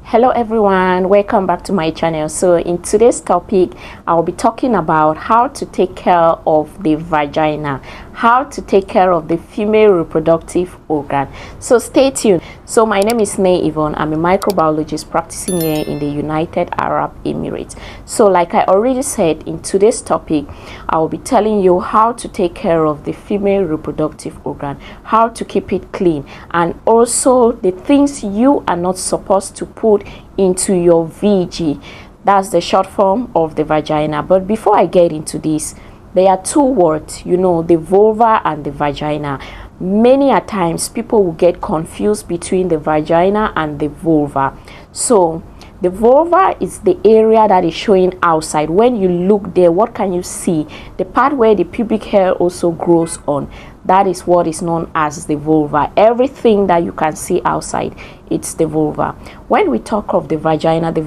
Hello everyone, welcome back to my channel. So in today's topic I'll be talking about how to take care of the vagina, how to take care of the female reproductive organ. So stay tuned. So my name is Nay Yvonne. I'm a microbiologist practicing here in the United Arab Emirates. So like I already said, in today's topic I'll be telling you how to take care of the female reproductive organ, how to keep it clean, and also the things you are not supposed to put into your VG. That's the short form of the vagina. But before I get into this, there are two words, the vulva and the vagina. Many a times people will get confused between the vagina and the vulva. So the vulva is the area that is showing outside. When you look there, what can you see? The part where the pubic hair also grows on. That is what is known as the vulva. Everything that you can see outside, it's the vulva. When we talk of the vagina, the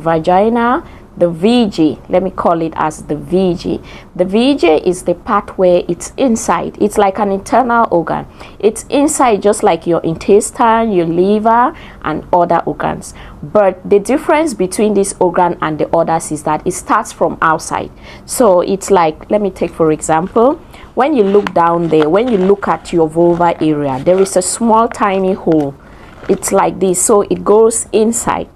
VG, let me call it as the VG. The VG is the part where it's inside. It's like an internal organ. It's inside, just like your intestine, your liver, and other organs. But the difference between this organ and the others is that it starts from outside. So it's like, let me take for example, when you look down there, when you look at your vulva area, there is a small tiny hole. It's like this, so it goes inside.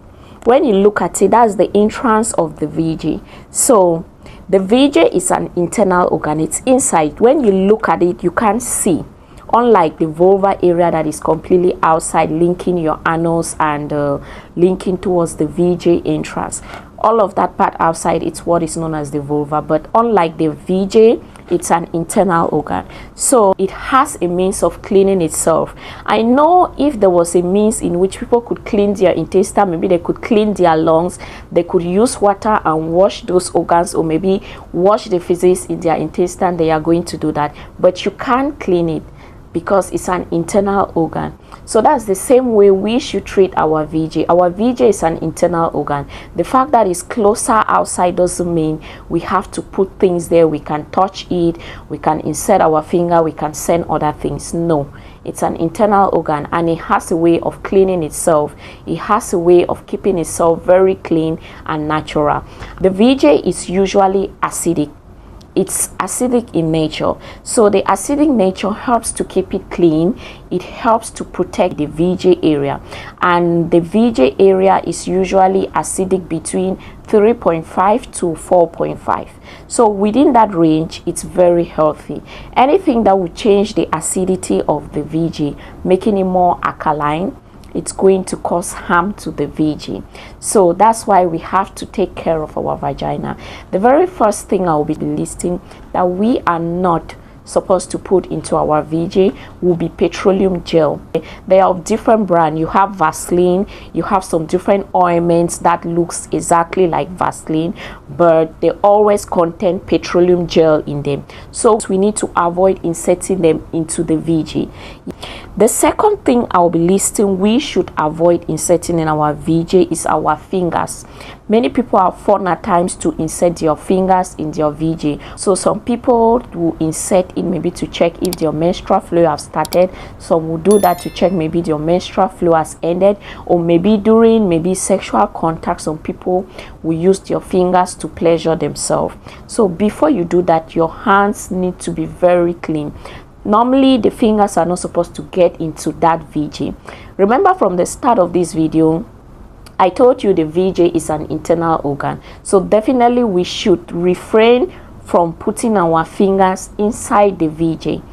When you look at it, that's the entrance of the VG. So the VG is an internal organ. It's inside. When you look at it, you can't see, unlike the vulva area that is completely outside, linking your anus and linking towards the VG entrance. All of that part outside, it's what is known as the vulva. But unlike the VG, it's an internal organ. So it has a means of cleaning itself. I know if there was a means in which people could clean their intestine, maybe they could clean their lungs, they could use water and wash those organs, or maybe wash the feces in their intestine, they are going to do that. But you can't clean it because it's an internal organ. So that's the same way we should treat our VG. Our VG is an internal organ. The fact that it's closer outside doesn't mean we have to put things there. We can touch it, we can insert our finger, we can send other things. No, it's an internal organ, and it has a way of cleaning itself. It has a way of keeping itself very clean and natural. The VG is usually acidic. It's acidic in nature, so the acidic nature helps to keep it clean. It helps to protect the VG area, and the VG area is usually acidic between 3.5 to 4.5. So within that range, it's very healthy. Anything that would change the acidity of the VG, making it more alkaline, it's going to cause harm to the VG. So that's why we have to take care of our vagina. The very first thing I will be listing that we are not supposed to put into our VG will be petroleum gel. They are of different brand. You have Vaseline, you have some different ointments that looks exactly like Vaseline, but they always contain petroleum gel in them. So we need to avoid inserting them into the VG. The second thing I'll be listing we should avoid inserting in our VG is our fingers. Many people are fond at times to insert their fingers in their VG. So some people will insert it maybe to check if their menstrual flow has started. Some will do that to check maybe their menstrual flow has ended, or maybe during sexual contact, some people will use their fingers to pleasure themselves. So before you do that, your hands need to be very clean. Normally the fingers are not supposed to get into that VG. Remember from the start of this video, I told you the VG is an internal organ. So definitely we should refrain from putting our fingers inside the VG.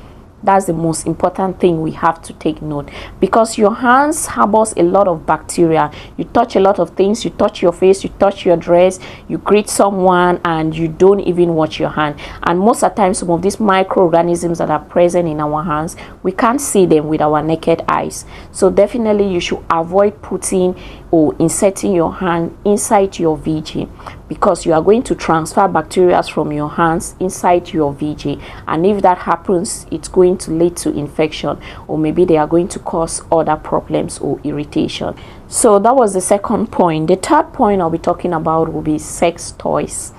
That's the most important thing we have to take note, because your hands harbors a lot of bacteria. You touch a lot of things, you touch your face, you touch your dress, you greet someone, and you don't even wash your hand. And most of the time, some of these microorganisms that are present in our hands, we can't see them with our naked eyes. So definitely you should avoid putting or inserting your hand inside your VG, because you are going to transfer bacteria from your hands inside your VG, and if that happens, it's going to lead to infection, or maybe they are going to cause other problems or irritation. So that was the second point. The third point I'll be talking about will be sex toys.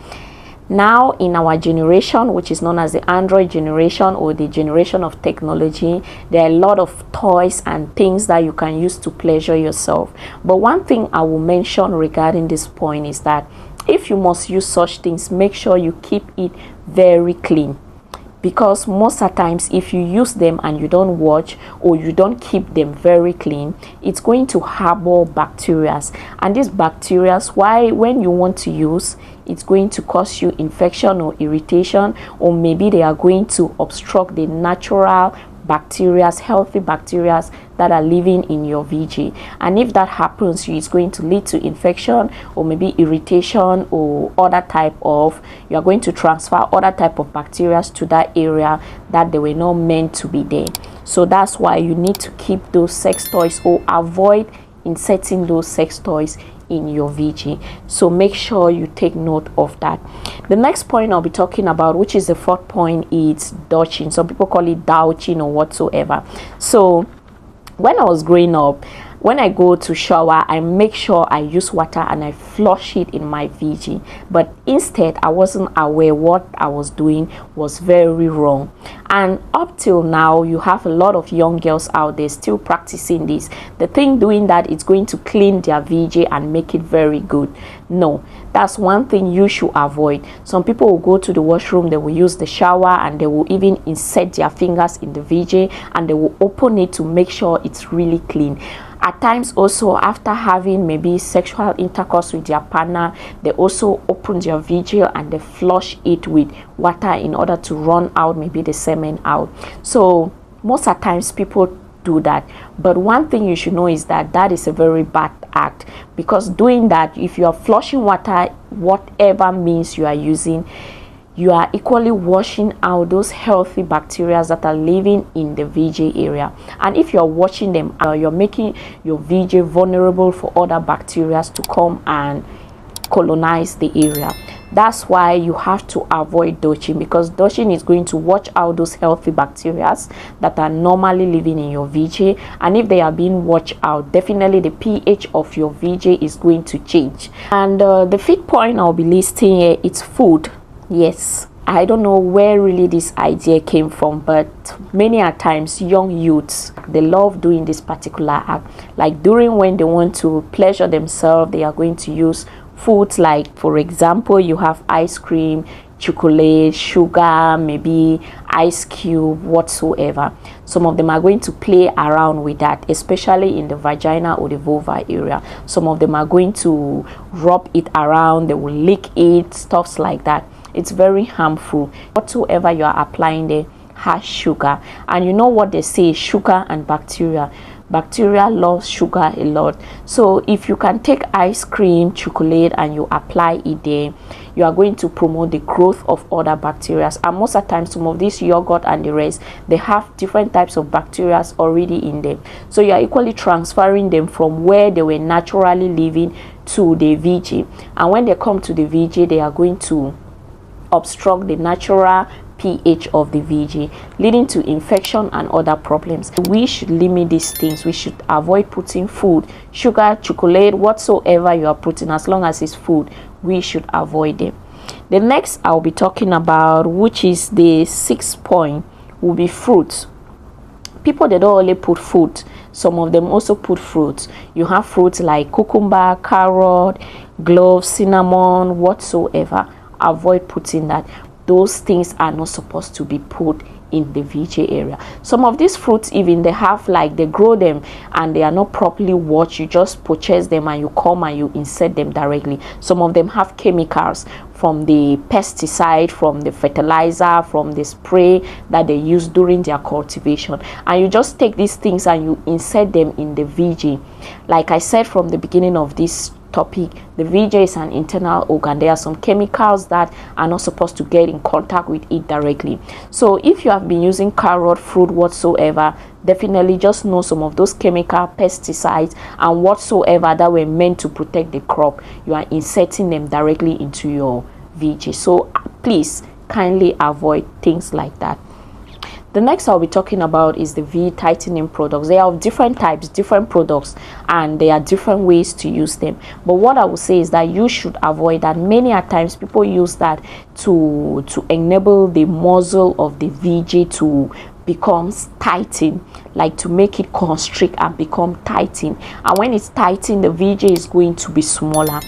Now in our generation, which is known as the Android generation or the generation of technology, there are a lot of toys and things that you can use to pleasure yourself. But one thing I will mention regarding this point is that if you must use such things, make sure you keep it very clean, because most of the times if you use them and you don't watch or you don't keep them very clean, it's going to harbor bacteria, and these bacteria, when you want to use, it's going to cause you infection or irritation, or maybe they are going to obstruct the natural bacteria, healthy bacteria that are living in your VG. And if that happens, it's going to lead to infection or maybe irritation, or other type of, you are going to transfer other type of bacteria to that area that they were not meant to be there. So that's why you need to keep those sex toys, or avoid inserting those sex toys in your VG. So make sure you take note of that. The next point I'll be talking about, which is the fourth point, is douching. Some people call it douching or whatsoever. So when I was growing up, when I go to shower, I make sure I use water and I flush it in my VG. But instead, I wasn't aware what I was doing was very wrong. And up till now, you have a lot of young girls out there still practicing this. The thing doing that is going to clean their VG and make it very good. No, that's one thing you should avoid. Some people will go to the washroom, they will use the shower, and they will even insert their fingers in the VG and they will open it to make sure it's really clean. At times also, after having maybe sexual intercourse with their partner, they also open their VG and they flush it with water in order to run out maybe the semen out. So most of the times people do that, but one thing you should know is that that is a very bad act, because doing that, if you are flushing water, whatever means you are using, you are equally washing out those healthy bacteria that are living in the VJ area. And if you're washing them, you're making your VJ vulnerable for other bacteria to come and colonize the area. That's why you have to avoid douching, because douching is going to wash out those healthy bacteria that are normally living in your VJ. And if they are being washed out, definitely the pH of your VJ is going to change. And the fifth point I'll be listing here, it's food. Yes, I don't know where really this idea came from, but many a times young youths, they love doing this particular act. Like during when they want to pleasure themselves, they are going to use foods like, for example, you have ice cream, chocolate, sugar, maybe ice cube, whatsoever. Some of them are going to play around with that, especially in the vagina or the vulva area. Some of them are going to rub it around, they will lick it, stuffs like that. It's very harmful. Whatsoever you are applying there has sugar, and you know what they say, sugar and bacteria loves sugar a lot. So if you can take ice cream, chocolate, and you apply it there, you are going to promote the growth of other bacteria. And most of the time, some of this yogurt and the rest, they have different types of bacteria already in them. So you are equally transferring them from where they were naturally living to the VG. And when they come to the VG, they are going to obstruct the natural pH of the VG, leading to infection and other problems. We should limit these things. We should avoid putting food, sugar, chocolate, whatsoever you are putting, as long as it's food, we should avoid them. The next I'll be talking about, which is the sixth point, will be fruits. People, they don't only put fruit, some of them also put fruits. You have fruits like cucumber, carrot, cloves, cinnamon, whatsoever. Avoid putting that. Those things are not supposed to be put in the VJ area. Some of these fruits, even they have, like, they grow them and they are not properly washed. You just purchase them and you come and you insert them directly. Some of them have chemicals from the pesticide, from the fertilizer, from the spray that they use during their cultivation, and you just take these things and you insert them in the VJ. Like I said from the beginning of this topic, the VJ is an internal organ. There are some chemicals that are not supposed to get in contact with it directly. So if you have been using carrot, fruit, whatsoever, definitely just know some of those chemical pesticides and whatsoever that were meant to protect the crop, you are inserting them directly into your VJ. So please kindly avoid things like that. The next I'll be talking about is the V tightening products. They are of different types, different products, and there are different ways to use them. But what I would say is that you should avoid that. Many a times people use that to enable the muscle of the VJ to becomes tighten, like to make it constrict and become tighten. And when it's tighten, the VJ is going to be smaller.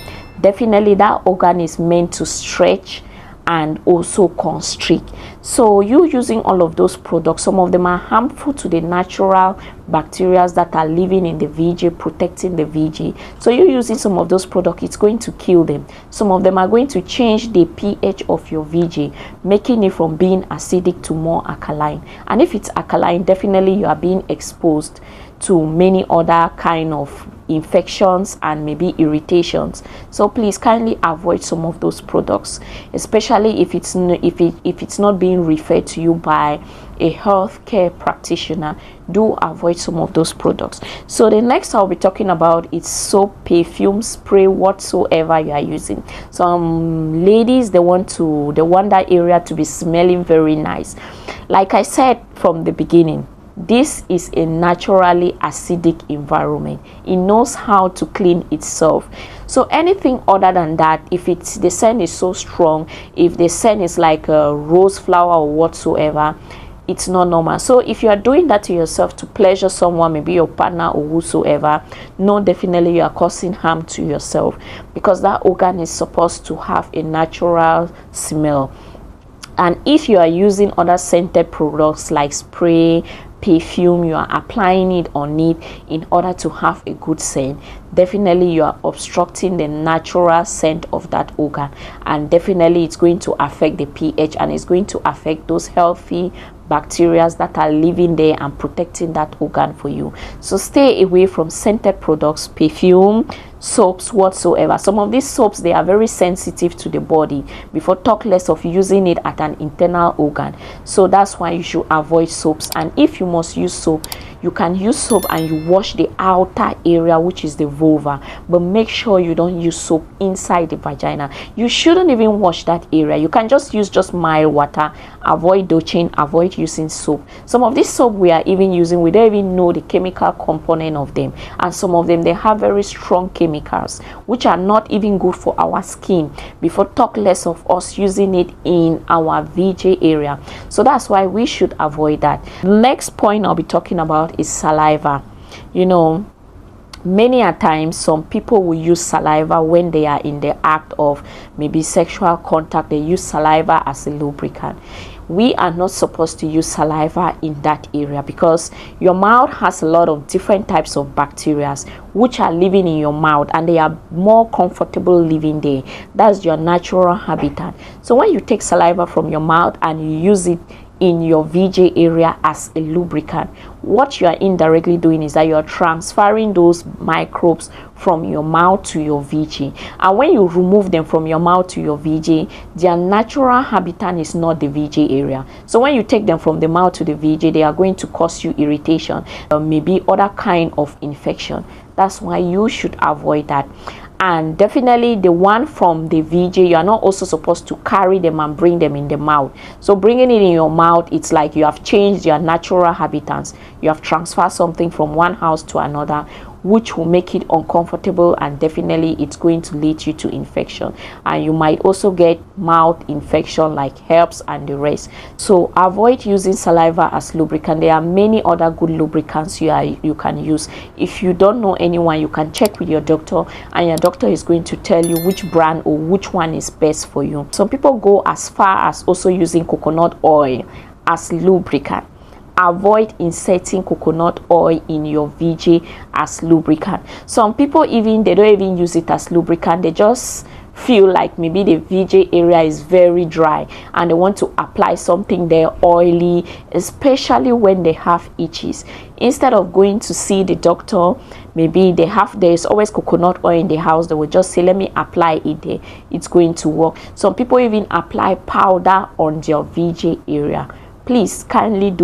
Definitely that organ is meant to stretch and also constrict. So you using all of those products, some of them are harmful to the natural bacteria that are living in the VJ, protecting the VJ. So you using some of those products, it's going to kill them. Some of them are going to change the pH of your VJ, making it from being acidic to more alkaline. And if it's alkaline, definitely you are being exposed to many other kind of infections and maybe irritations. So please kindly avoid some of those products, especially if it's not being referred to you by a healthcare practitioner. Do avoid some of those products. So the next I'll be talking about is soap, perfume, spray, whatsoever you are using. Some ladies, they want that area to be smelling very nice. Like I said from the beginning, this is a naturally acidic environment. It knows how to clean itself. So anything other than that, if the scent is so strong, if the scent is like a rose flower or whatsoever, it's not normal. So if you are doing that to yourself to pleasure someone, maybe your partner or whosoever, no, definitely you are causing harm to yourself, because that organ is supposed to have a natural smell. And if you are using other scented products like spray, perfume, you are applying it on it in order to have a good scent, definitely you are obstructing the natural scent of that organ, and definitely it's going to affect the pH, and it's going to affect those healthy bacteria that are living there and protecting that organ for you. So stay away from scented products, perfume, soaps, whatsoever. Some of these soaps, they are very sensitive to the body, before talk less of using it at an internal organ. So that's why you should avoid soaps. And if you must use soap, you can use soap and you wash the outer area, which is the vulva, but make sure you don't use soap inside the vagina. You shouldn't even wash that area. You can just use mild water. Avoid douching, avoid using soap. Some of these soap we are even using, we don't even know the chemical component of them, and some of them, they have very strong chemicals which are not even good for our skin, before talk less of us using it in our VJ area. So that's why we should avoid that. Next point I'll be talking about is saliva. You know, many a times some people will use saliva when they are in the act of maybe sexual contact. They use saliva as a lubricant. We are not supposed to use saliva in that area, because your mouth has a lot of different types of bacteria which are living in your mouth, and they are more comfortable living there. That's your natural habitat. So when you take saliva from your mouth and you use it in your VJ area as a lubricant, what you are indirectly doing is that you are transferring those microbes from your mouth to your VJ. And when you remove them from your mouth to your VJ, their natural habitat is not the VJ area. So when you take them from the mouth to the VJ, they are going to cause you irritation, maybe other kind of infection. That's why you should avoid that. And definitely the one from the VJ, you are not also supposed to carry them and bring them in the mouth. So bringing it in your mouth, it's like you have changed your natural habitats. You have transferred something from one house to another, which will make it uncomfortable, and definitely it's going to lead you to infection, and you might also get mouth infection like herpes and the rest. So avoid using saliva as lubricant. There are many other good lubricants you can use. If you don't know anyone, you can check with your doctor, and your doctor is going to tell you which brand or which one is best for you. Some people go as far as also using coconut oil as lubricant. Avoid inserting coconut oil in your VJ as lubricant. Some people they don't even use it as lubricant. They just feel like maybe the VJ area is very dry and they want to apply something there oily, especially when they have itches. Instead of going to see the doctor, maybe there's always coconut oil in the house. They will just say, let me apply it there, it's going to work. Some people even apply powder on their VJ area. Please kindly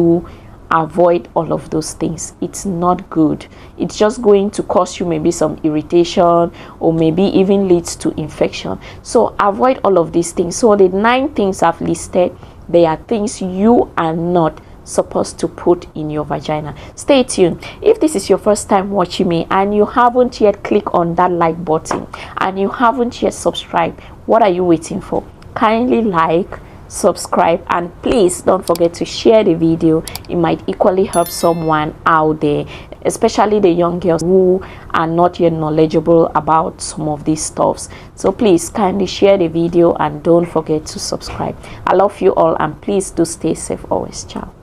avoid all of those things. It's not good. It's just going to cause you maybe some irritation, or maybe even leads to infection. So avoid all of these things. So the 9 things I've listed, they are things you are not supposed to put in your vagina. Stay tuned. If this is your first time watching me and you haven't yet clicked on that like button and you haven't yet subscribed, what are you waiting for? Kindly like, subscribe, and please don't forget to share the video. It might equally help someone out there, especially the young girls who are not yet knowledgeable about some of these stuffs. So please kindly share the video and don't forget to subscribe. I love you all, and please do stay safe always. Ciao.